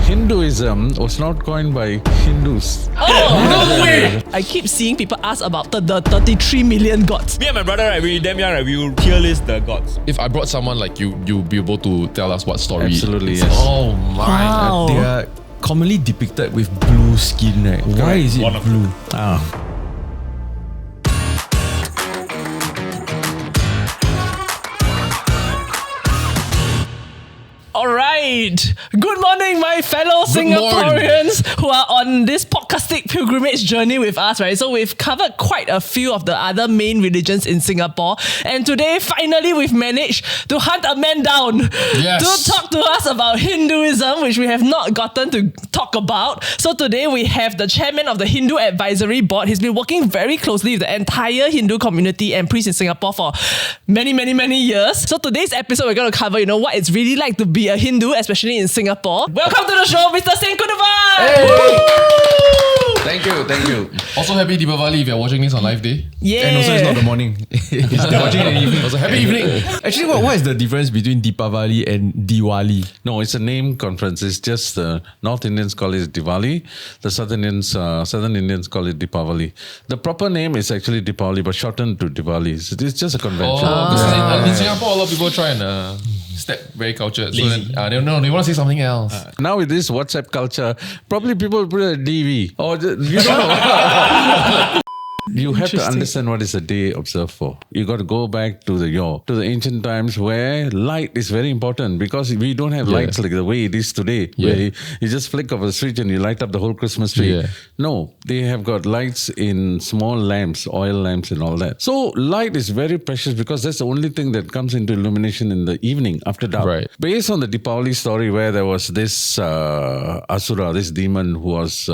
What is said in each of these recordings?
Hinduism was not coined by Hindus. No way! I keep seeing people ask about the 33 million gods. Me and my brother, right, we damn young, right, we will tier list the gods. If I brought someone like you, you'll be able to tell us what story. Absolutely, yes. Oh my. Wow. They are commonly depicted with blue skin, right? Why is it One of blue? Alright, good morning my fellow Singaporeans who are on this podcastic pilgrimage journey with us, right? So we've covered quite a few of the other main religions in Singapore, and today finally we've managed to hunt a man down to talk to us about Hinduism, which we have not gotten to talk about. So today we have the chairman of the Hindu Advisory Board. He's been working very closely with the entire Hindu community and priests in Singapore for many years. So today's episode we're going to cover, what it's really like to be a Hindu, especially in Singapore. Welcome to the show, Mr. Singh Kudavan! Thank you. Also, happy Deepavali if you're watching this on live day. Yeah. And also it's not the morning. They're watching in the evening. Also, happy evening. Actually, what is the difference between Deepavali and Diwali? No, it's a name conference. It's just the North Indians call it Diwali. The Southern Indians call it Deepavali. The proper name is actually Deepavali, but shortened to Diwali. So it's just a convention. Because in Singapore, a lot of people try and step very cultured. So then, they want to say something else. Now with this WhatsApp culture, probably people put a DV or you don't know. You have to understand what is a day observed for. You got to go back to the ancient times where light is very important, because we don't have lights like the way it is today, where you just flick off a switch and you light up the whole Christmas tree. No, they have got lights in small lamps, oil lamps and all that. So light is very precious because that's the only thing that comes into illumination in the evening after dark. Right. Based on the Deepavali story where there was this Asura, this demon who was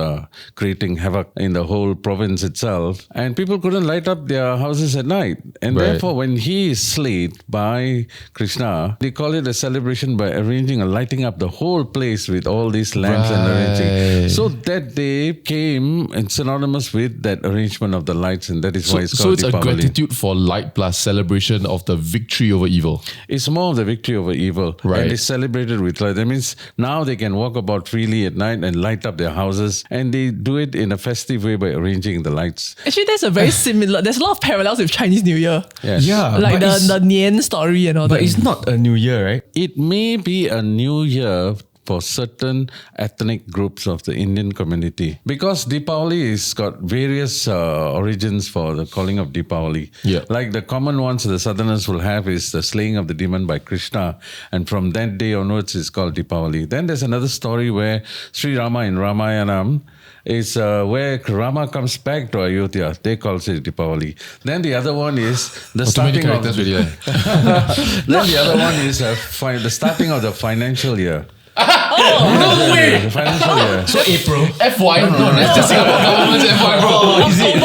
creating havoc in the whole province itself, and people couldn't light up their houses at night. And therefore, when he is slayed by Krishna, they call it a celebration by lighting up the whole place with all these lamps and arranging. So that day came synonymous with that arrangement of the lights, and that is why it's called Deepavali. So it's a gratitude for light plus celebration of the victory over evil. It's more of the victory over evil. Right. And it's celebrated with light. That means now they can walk about freely at night and light up their houses, and they do it in a festive way by arranging the lights. Actually, there's a very similar, there's a lot of parallels with Chinese New Year. Yes. Yeah. Like but the Nian story and all that. But it's not a new year, right? It may be a new year for certain ethnic groups of the Indian community, because Deepavali has got various origins for the calling of Deepavali. Yeah. Like the common ones the Southerners will have is the slaying of the demon by Krishna, and from that day onwards it's called Deepavali. Then there's another story where Sri Rama in Ramayanam is where Rama comes back to Ayodhya. They call it Deepavali. Then the other one is the starting of really. then the other one is the starting of the financial year. No way! The financial year. So April. FY? No, that's the Singapore government's FY, bro. Is it?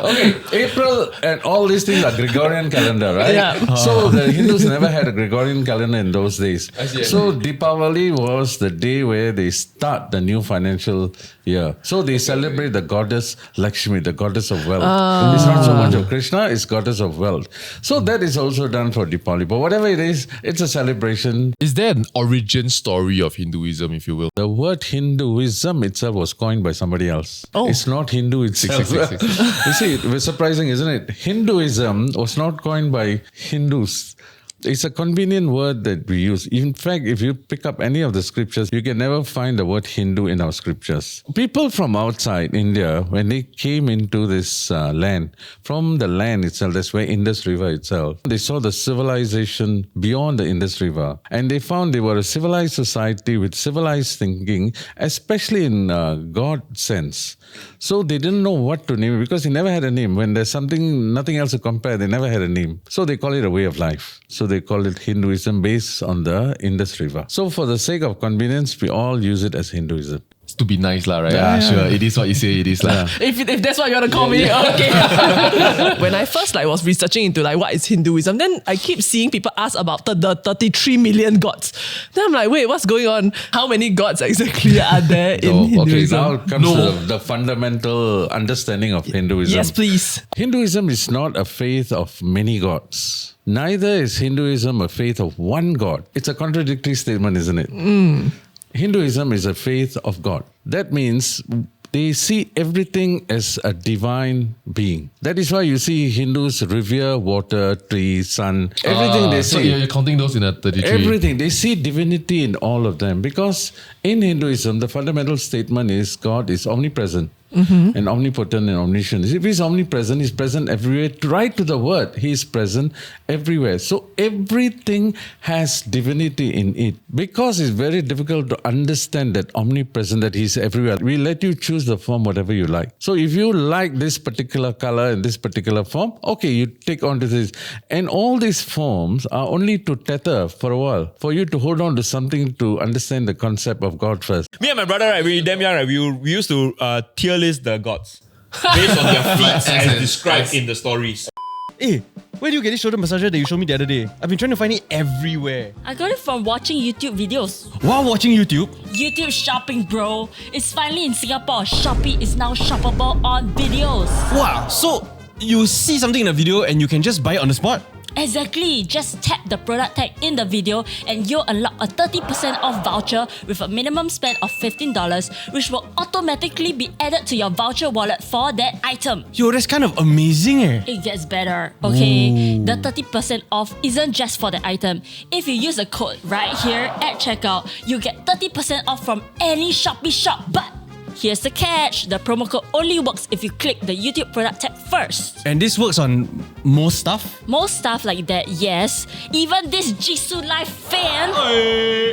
Okay, April and all these things are Gregorian calendar, right? Yeah. So the Hindus never had a Gregorian calendar in those days. I see. So Deepavali was the day where they start the new financial year. So they celebrate the goddess Lakshmi, the goddess of wealth. It's not so much of Krishna, it's goddess of wealth. So that is also done for Deepavali. But whatever it is, it's a celebration. Is there an origin story of Hinduism, if you will? The word Hinduism itself was coined by somebody else. Oh. It's not Hindu itself. You see, it was surprising, isn't it? Hinduism was not coined by Hindus. It's a convenient word that we use. In fact, if you pick up any of the scriptures, you can never find the word Hindu in our scriptures. People from outside India, when they came into this land, from the land itself, that's where Indus River itself, they saw the civilization beyond the Indus River. And they found they were a civilized society with civilized thinking, especially in God sense. So they didn't know what to name it because they never had a name. When there's nothing else to compare, they never had a name. So they call it a way of life. So they call it Hinduism based on the Indus River. So for the sake of convenience, we all use it as Hinduism. To be nice, right? Yeah, sure. It is what you say, it is. If that's what you want to call me, okay. When I first was researching into what is Hinduism, then I keep seeing people ask about the 33 million gods. Then I'm like, wait, what's going on? How many gods exactly are there in Hinduism? Okay, now it comes to the fundamental understanding of Hinduism. Yes, please. Hinduism is not a faith of many gods. Neither is Hinduism a faith of one God. It's a contradictory statement, isn't it? Hinduism is a faith of God. That means they see everything as a divine being. That is why you see Hindus revere water, trees, sun, everything they see. So you're counting those in a 33. Everything. They see divinity in all of them because in Hinduism, the fundamental statement is God is omnipresent. And omnipotent and omniscient. If he's omnipresent, he's present everywhere. Right to the word, he is present everywhere. So everything has divinity in it. Because it's very difficult to understand that omnipresent, that he's everywhere, we let you choose the form whatever you like. So if you like this particular color and this particular form, okay, you take on to this. And all these forms are only to tether for a while, for you to hold on to something to understand the concept of God first. Me and my brother, right, we damn young, right, we used to tier list the gods based on their feats as described in the stories. Hey, where do you get this shoulder massager that you showed me the other day? I've been trying to find it everywhere. I got it from watching YouTube videos. While watching YouTube? YouTube shopping, bro. It's finally in Singapore. Shopee is now shoppable on videos. Wow, so you see something in a video and you can just buy it on the spot? Exactly. Just tap the product tag in the video and you'll unlock a 30% off voucher with a minimum spend of $15, which will automatically be added to your voucher wallet for that item. Yo, that's kind of amazing eh. It gets better, okay? The 30% off isn't just for the item. If you use the code right here at checkout, you get 30% off from any Shopee shop. But here's the catch. The promo code only works if you click the YouTube product tab first. And this works on most stuff? Most stuff like that, yes. Even this Jisoo Live fan.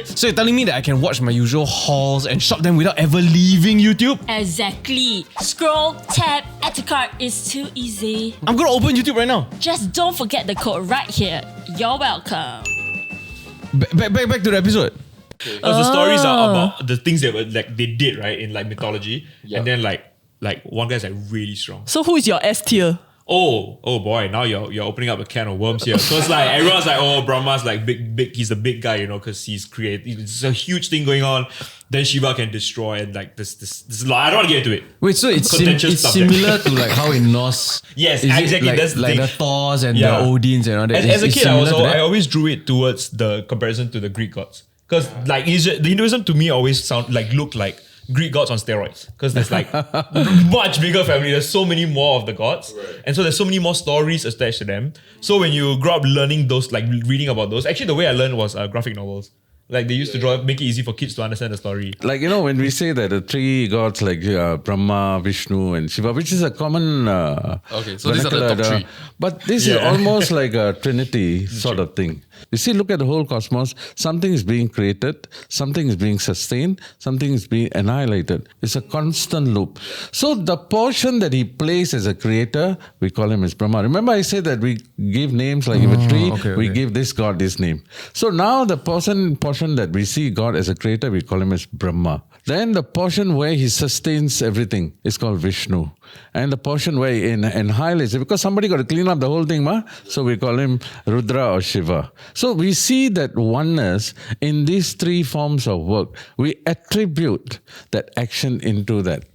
So you're telling me that I can watch my usual hauls and shop them without ever leaving YouTube? Exactly. Scroll, tap, add to cart. It's too easy. I'm gonna open YouTube right now. Just don't forget the code right here. You're welcome. Back to the episode. Because the stories are about the things that were like they did, right, in like mythology. And then like one guy's like really strong. So who is your S tier? Oh boy, now you're opening up a can of worms here. So it's like everyone's like, oh, Brahma's like big, he's the big guy, you know, because he's creative. It's a huge thing going on. Then Shiva can destroy and like this I don't want to get into it. Wait, so it's Contentious subject. similar to like how in Norse. Yes, is it exactly. Like, That's the like thing. the Thors and Yeah. the Odins and all that. As a It's kid, I similar to that? always drew it towards the comparison to the Greek gods. Because like the Hinduism to me always looked like Greek gods on steroids. Because there's like much bigger family. There's so many more of the gods. Right. And so there's so many more stories attached to them. So when you grow up learning those, like reading about those, actually the way I learned was graphic novels. Like they used to draw, make it easy for kids to understand the story. Like, you know, when we say that the three gods like Brahma, Vishnu and Shiva, which is a common Okay, so these are the top three. But this is almost like a trinity sort of thing. You see, look at the whole cosmos. Something is being created, something is being sustained, something is being annihilated. It's a constant loop. So the portion that he plays as a creator, we call him as Brahma. Remember I said that we give names like if a tree, we give this god this name. So now the portion that we see God as a creator, we call him as Brahma. Then the portion where he sustains everything is called Vishnu. And the portion where he annihilates it, because somebody got to clean up the whole thing, so we call him Rudra or Shiva. So we see that oneness in these three forms of work. We attribute that action into that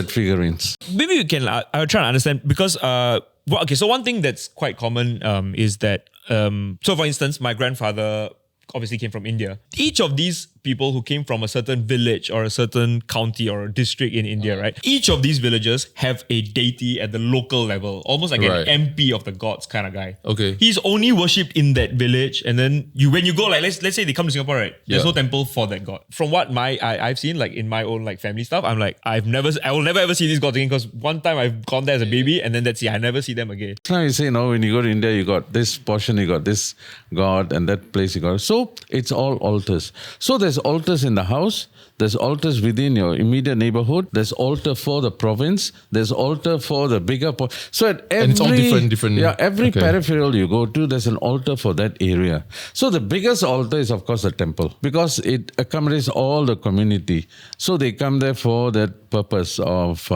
figurines. Maybe you can, I'll try to understand because, so one thing that's quite common is that, so for instance, my grandfather obviously came from India. Each of these people who came from a certain village or a certain county or a district in India, right? Each of these villages have a deity at the local level, almost like an MP of the gods kind of guy. Okay. He's only worshipped in that village, and then when you go, like let's say they come to Singapore, right? There's no temple for that god. From what I've seen, like in my own like family stuff, I'm like I will never ever see these gods again because one time I've gone there as a baby, and then that's it. I never see them again. Now you say, when you go to India, you got this portion, you got this god, and that place you got. So it's all altars. So there's altars in the house, there's altars within your immediate neighborhood, there's altar for the province, there's altar for the bigger... So at every... And it's all different... Yeah, every peripheral you go to, there's an altar for that area. So the biggest altar is, of course, the temple, because it accommodates all the community. So they come there for that purpose of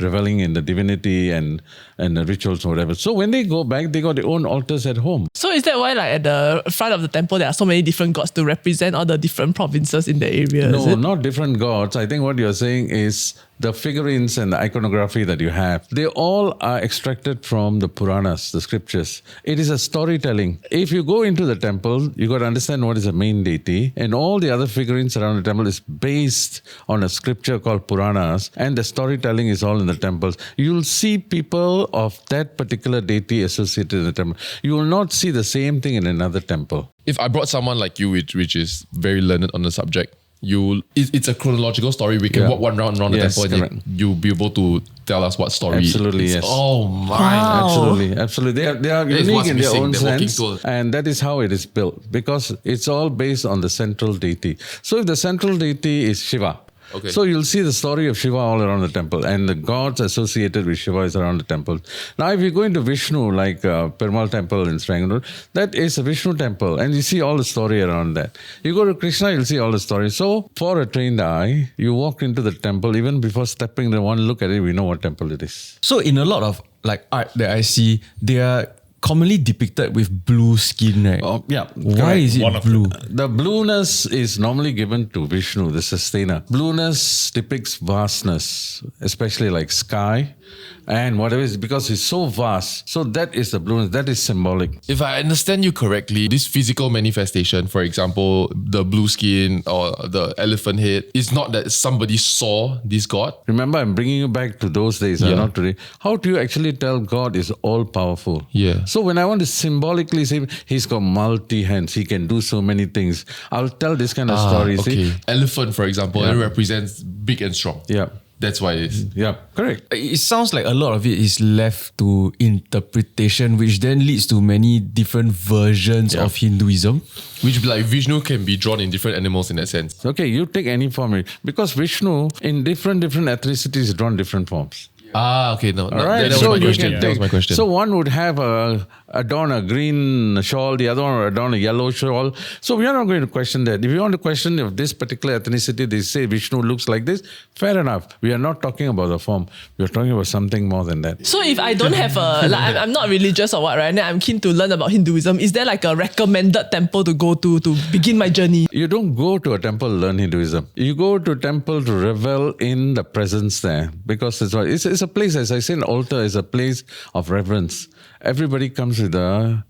reveling in the divinity and the rituals or whatever. So when they go back, they got their own altars at home. So is that why like at the front of the temple there are so many different gods to represent all the different provinces in the area? No, not different gods. I think what you're saying is the figurines and the iconography that you have, they all are extracted from the Puranas, the scriptures. It is a storytelling. If you go into the temple, you got to understand what is the main deity, and all the other figurines around the temple is based on a scripture called Puranas, and the storytelling is all in the temples. You'll see people of that particular deity associated in the temple. You will not see the same thing in another temple. If I brought someone like you, which is very learned on the subject, it's a chronological story. We can walk one round around the temple and you'll be able to tell us what story. Absolutely, it's. yes. Oh my. Wow. Absolutely. They are is unique what's in their missing, own the walking sense. tour. And that is how it is built, because it's all based on the central deity. So if the central deity is Shiva, okay. So you'll see the story of Shiva all around the temple, and the gods associated with Shiva is around the temple. Now, if you go into Vishnu, like Perumal temple in Sranganur, that is a Vishnu temple, and you see all the story around that. You go to Krishna, you'll see all the story. So, for a trained eye, you walk into the temple, even before stepping there, one look at it, we know what temple it is. So in a lot of like art that I see, they are commonly depicted with blue skin, right? Oh, yeah. Why correct. is it blue? The blueness is normally given to Vishnu, the sustainer. Blueness depicts vastness, especially like sky and whatever is, because it's so vast. So that is the blueness, that is symbolic. If I understand you correctly, this physical manifestation, for example, the blue skin or the elephant head, is not that somebody saw this god. Remember, I'm bringing you back to those days, not today. How do you actually tell God is all powerful? Yeah. So when I want to symbolically say he's got multi hands, he can do so many things, I'll tell this kind of story. Okay. See? Elephant, for example, it represents big and strong. Yeah. That's why it is. Yeah, correct. It sounds like a lot of it is left to interpretation, which then leads to many different versions of Hinduism. Which, like, Vishnu can be drawn in different animals in that sense. Okay, you take any form, because Vishnu in different ethnicities is drawn different forms. Okay, no, All right, that was so my you question. can That was my question. So one would have adorn a green shawl, the other one would adorn a yellow shawl. So we are not going to question that. If you want to question if this particular ethnicity, they say Vishnu looks like this, fair enough. We are not talking about the form. We are talking about something more than that. So if I don't have I'm not religious or what, right? And I'm keen to learn about Hinduism. Is there like a recommended temple to go to begin my journey? You don't go to a temple to learn Hinduism. You go to a temple to revel in the presence there, because it's a place, as I say, an altar is a place of reverence. Everybody comes with a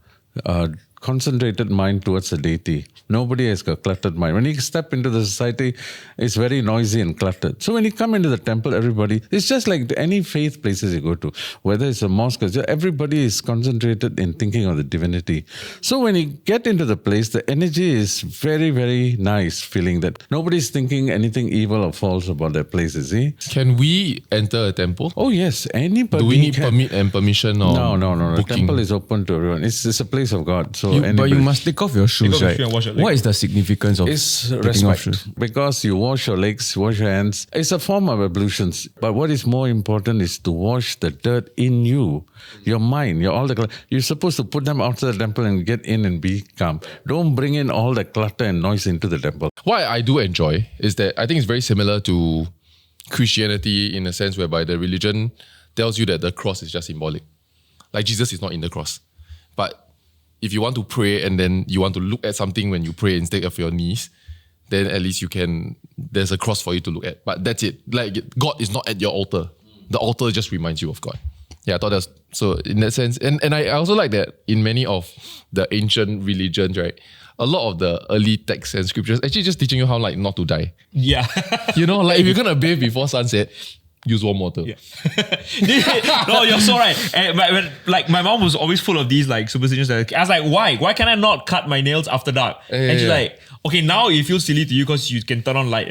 concentrated mind towards the deity. Nobody has a cluttered mind. When you step into the society, it's very noisy and cluttered. So when you come into the temple, everybody, it's just like any faith places you go to, whether it's a mosque, everybody is concentrated in thinking of the divinity. So when you get into the place, the energy is very, very nice, feeling that nobody's thinking anything evil or false about their place, is he? Can we enter a temple? Oh yes, anybody. Do we need can. permit and permission or No. The booking? temple is open to everyone. It's a place of God. So But anybody- you must take off your shoes, off your right? shoe and wash your legs. What is the significance of It's taking off shoes? respect, because you wash your legs, wash your hands. It's a form of ablutions. But what is more important is to wash the dirt in you, your mind, you're supposed to put them outside the temple and get in and be calm. Don't bring in all the clutter and noise into the temple. What I do enjoy is that I think it's very similar to Christianity in a sense whereby the religion tells you that the cross is just symbolic. Like Jesus is not in the cross. But if you want to pray and then you want to look at something when you pray instead of your knees, then at least there's a cross for you to look at. But that's it. Like, God is not at your altar. The altar just reminds you of God. Yeah, I thought that's, so in that sense, and I also like that in many of the ancient religions, right, a lot of the early texts and scriptures actually just teaching you how like not to die. Yeah. You know, like if you're gonna bathe before sunset, use warm water. Yeah. No, you're so right. And my mom was always full of these like superstitions. I was like, why? Why can I not cut my nails after dark? And she's like, okay, now it feels silly to you because you can turn on light,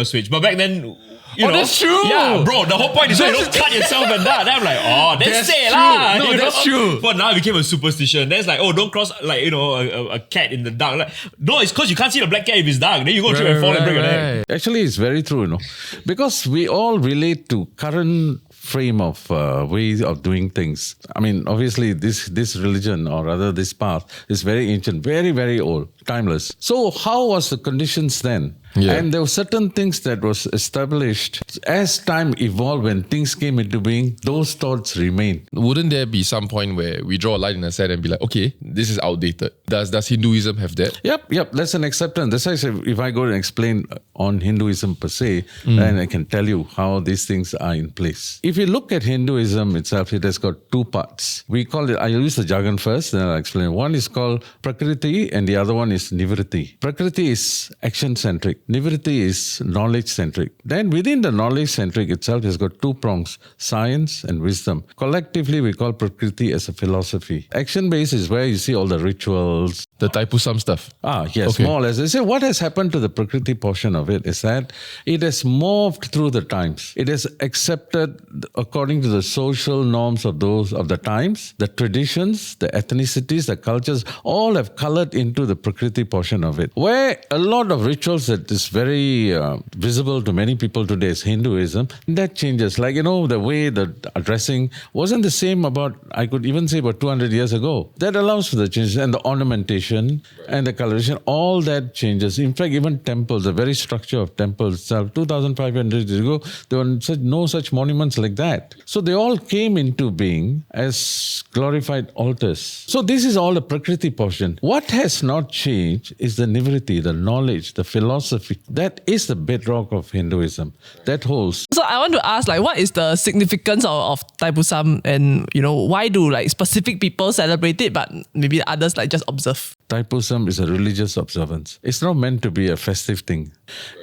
switch. But back then, you know, that's true. Yeah, bro. The whole point is you don't cut yourself and that. Then I'm like, oh, that's it lah. No, that's true. But now it became a superstition. Then it's like, oh, don't cross a cat in the dark. Like, no, it's because you can't see the black cat if it's dark. Then you go through and fall and break your neck. Actually, it's very true, because we all relate to current frame of ways of doing things. I mean, obviously, this religion, or rather this path, is very ancient, very, very old, timeless. So how was the conditions then? Yeah. And there were certain things that was established as time evolved. When things came into being, those thoughts remain. Wouldn't there be some point where we draw a line in the sand and be like, okay, this is outdated? Does Hinduism have that? Yep. That's an acceptance. That's why I say if I go and explain on Hinduism per se, then I can tell you how these things are in place. If you look at Hinduism itself, it has got two parts. We call it, I'll use the jargon first, then I'll explain. One is called Prakriti and the other one is Nivritti. Prakriti is action-centric. Nivritti is knowledge-centric. Then within the knowledge-centric itself, it's got two prongs, science and wisdom. Collectively, we call Prakriti as a philosophy. Action-based is where you see all the rituals. The Thaipusam stuff. Yes, Okay. more or less. I say what has happened to the Prakriti portion of it is that it has morphed through the times. It has accepted according to the social norms of those of the times, the traditions, the ethnicities, the cultures, all have colored into the Prakriti portion of it. Where a lot of rituals that is very visible to many people today is Hinduism, that changes. Like, the way the dressing wasn't the same about, I could even say about 200 years ago. That allows for the changes and the ornamentation and the coloration, all that changes. In fact, even temples, the very structure of temples itself, 2,500 years ago, there were no such monuments like that. So they all came into being as glorified altars. So this is all the Prakriti portion. What has not changed is the Nivritti, the knowledge, the philosophy. That is the bedrock of Hinduism. That holds. So I want to ask, what is the significance of Thaipusam, and why do specific people celebrate it, but maybe others just observe? Thaipusam is a religious observance. It's not meant to be a festive thing.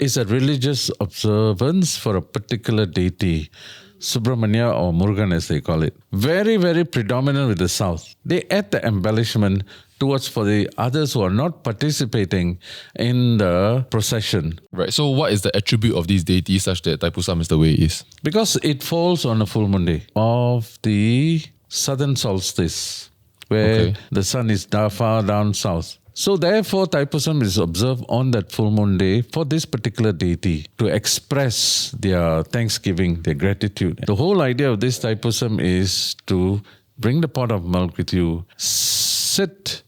It's a religious observance for a particular deity. Subramanya or Murugan as they call it. Very, very predominant with the South. They add the embellishment towards for the others who are not participating in the procession. Right. So what is the attribute of these deities such that Thaipusam is the way it is? Because it falls on a full moon day of the southern solstice, where the sun is far down south. So therefore, Thaipusam is observed on that full moon day for this particular deity to express their thanksgiving, their gratitude. The whole idea of this Thaipusam is to bring the pot of milk with you, sit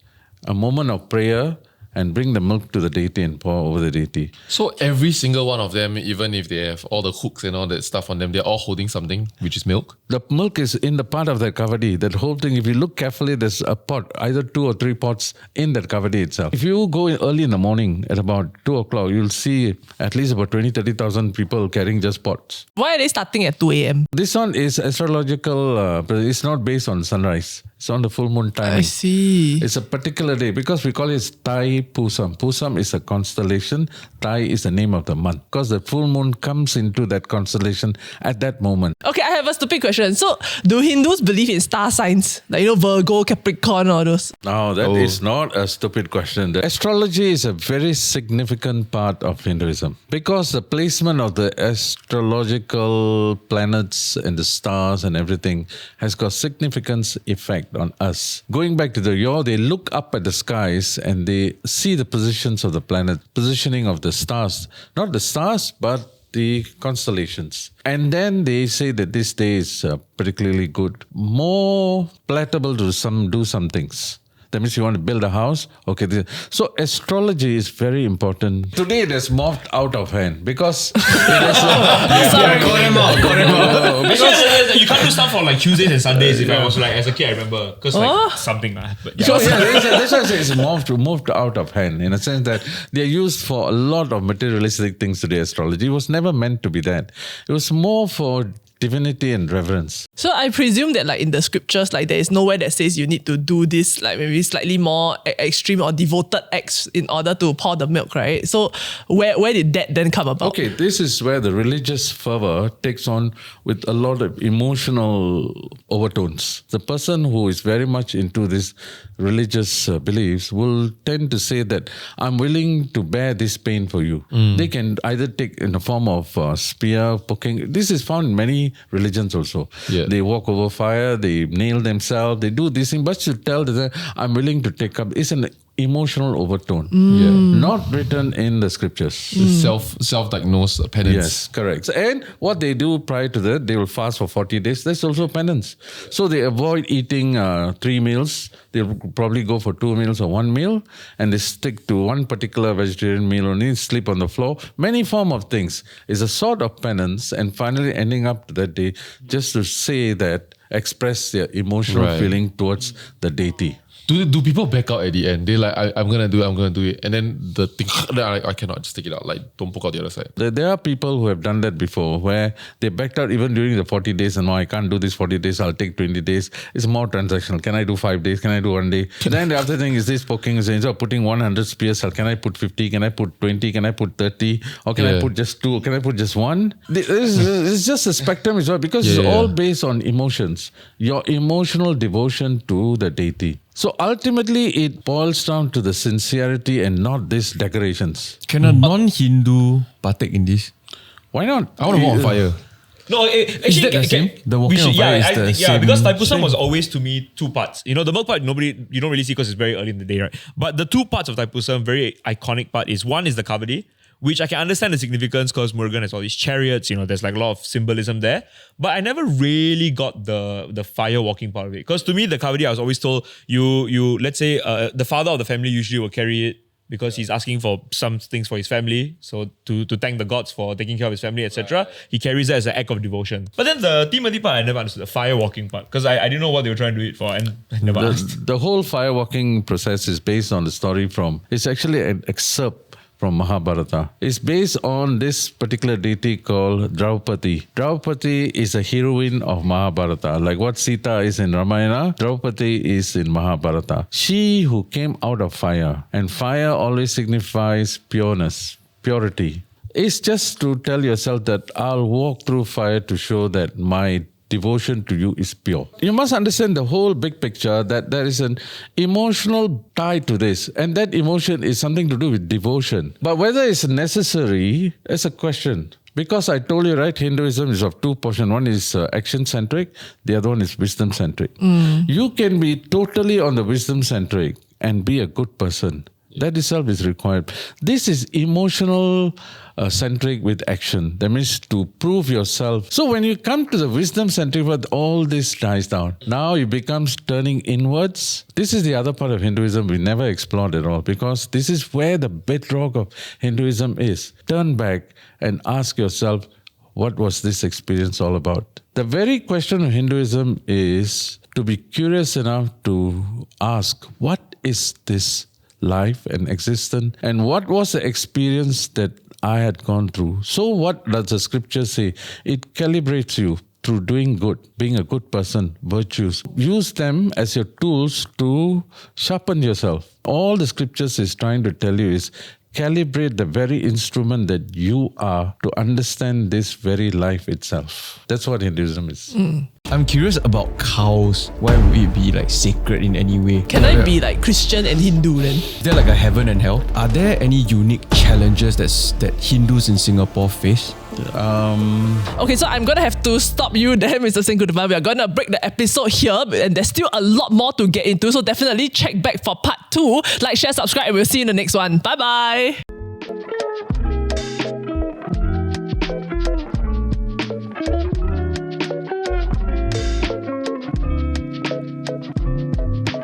a moment of prayer, and bring the milk to the deity and pour over the deity. So every single one of them, even if they have all the hooks and all that stuff on them, they're all holding something, which is milk? The milk is in the part of the kavadi. That whole thing, if you look carefully, there's a pot, either 2 or 3 pots in that kavadi itself. If you go early in the morning at about 2 o'clock, you'll see at least about 20,000-30,000 people carrying just pots. Why are they starting at 2 a.m.? This one is astrological, it's not based on sunrise. It's on the full moon timing. I see. It's a particular day because we call it Thaipusam. Pusam is a constellation. Thai is the name of the month because the full moon comes into that constellation at that moment. Okay, I have a stupid question. So, do Hindus believe in star signs? Virgo, Capricorn, all those? No, that is not a stupid question. The astrology is a very significant part of Hinduism because the placement of the astrological planets and the stars and everything has got significant effect on us. Going back to they look up at the skies and they see the positions of the planet, positioning of the stars. Not the stars, but the constellations. And then they say that this day is particularly good. More palatable to do some things. That means you want to build a house. Okay. So astrology is very important. Today it has morphed out of hand because it has, Got him out. Because you can't do stuff on Tuesdays and Sundays. If I was as a kid, I remember because something happened. So that's why I say it's moved out of hand in a sense that they're used for a lot of materialistic things today. Astrology was never meant to be that. It was more for divinity and reverence. So I presume that in the scriptures, there is nowhere that says you need to do this maybe slightly more extreme or devoted acts in order to pour the milk, right? So where did that then come about? Okay, this is where the religious fervor takes on with a lot of emotional overtones. The person who is very much into this religious beliefs will tend to say that I'm willing to bear this pain for you. They can either take in the form of spear, poking. This is found in many religions also. Yeah. They walk over fire, they nail themselves, they do these things, but to tell that I'm willing to take up. It's an emotional overtone, not written in the scriptures. Self-diagnosed penance. Yes, correct. And what they do prior to that, they will fast for 40 days. That's also penance. So they avoid eating 3 meals. They'll probably go for 2 meals or 1 meal, and they stick to one particular vegetarian meal only, sleep on the floor. Many form of things. It's a sort of penance, and finally ending up that day just to say that, express their emotional feeling towards the deity. Do people back out at the end? They're like, I'm gonna do it, and then the thing, I cannot just take it out. Like, don't poke out the other side. There are people who have done that before, where they backed out even during the 40 days, and no, I can't do this 40 days, I'll take 20 days. It's more transactional. Can I do 5 days? Can I do 1 day? Then the other thing is this poking, instead of putting 100 spears, can I put 50? Can I put 20? Can I put 30? Or can I put just 2? Can I put just 1? It's just a spectrum as well, because it's all based on emotions. Your emotional devotion to the deity. So ultimately, it boils down to the sincerity and not these decorations. Can a non-Hindu partake in this? Why not? I want to walk on fire. No, actually, Is that the same? The walking on fire is the same. because Thaipusam was always to me 2 parts. You know, the milk part, you don't really see because it's very early in the day, right? But the 2 parts of Thaipusam, very iconic part is, one is the Kavadi, which I can understand the significance because Murugan has all these chariots, there's like a lot of symbolism there. But I never really got the fire walking part of it. Because to me, the Kavadi, I was always told, you let's say the father of the family usually will carry it because he's asking for some things for his family. So to thank the gods for taking care of his family, etc. He carries that as an act of devotion. But then the Timothy part, I never understood, the fire walking part. Because I didn't know what they were trying to do it for, and I never asked. The whole fire walking process is based on the story it's actually an excerpt from Mahabharata. It's based on this particular deity called Draupadi. Draupadi is a heroine of Mahabharata. Like what Sita is in Ramayana, Draupadi is in Mahabharata. She who came out of fire, and fire always signifies pureness, purity. It's just to tell yourself that I'll walk through fire to show that my devotion to you is pure. You must understand the whole big picture, that there is an emotional tie to this, and that emotion is something to do with devotion. But whether it's necessary is a question. Because I told you, right, Hinduism is of 2 portions. One is action-centric, the other one is wisdom-centric. You can be totally on the wisdom-centric and be a good person. That itself is required. This is emotional centric with action. That means to prove yourself. So when you come to the wisdom centric, all this dies down. Now it becomes turning inwards. This is the other part of Hinduism we never explored at all, because this is where the bedrock of Hinduism is. Turn back and ask yourself, what was this experience all about? The very question of Hinduism is to be curious enough to ask, what is this life and existence, and what was the experience that I had gone through? So what does the scripture say? It calibrates you through doing good, being a good person, virtues. Use them as your tools to sharpen yourself. All the scriptures is trying to tell you is calibrate the very instrument that you are to understand this very life itself. That's what Hinduism is. I'm curious about cows. Why would it be like sacred in any way? Can I be like Christian and Hindu then? Is there like a heaven and hell? Are there any unique challenges that Hindus in Singapore face? Okay, so I'm gonna have to stop you there, Mr. Singkudavan. We are gonna break the episode here, and there's still a lot more to get into, so definitely check back for part 2. Like, share, subscribe, and we'll see you in the next one. Bye bye.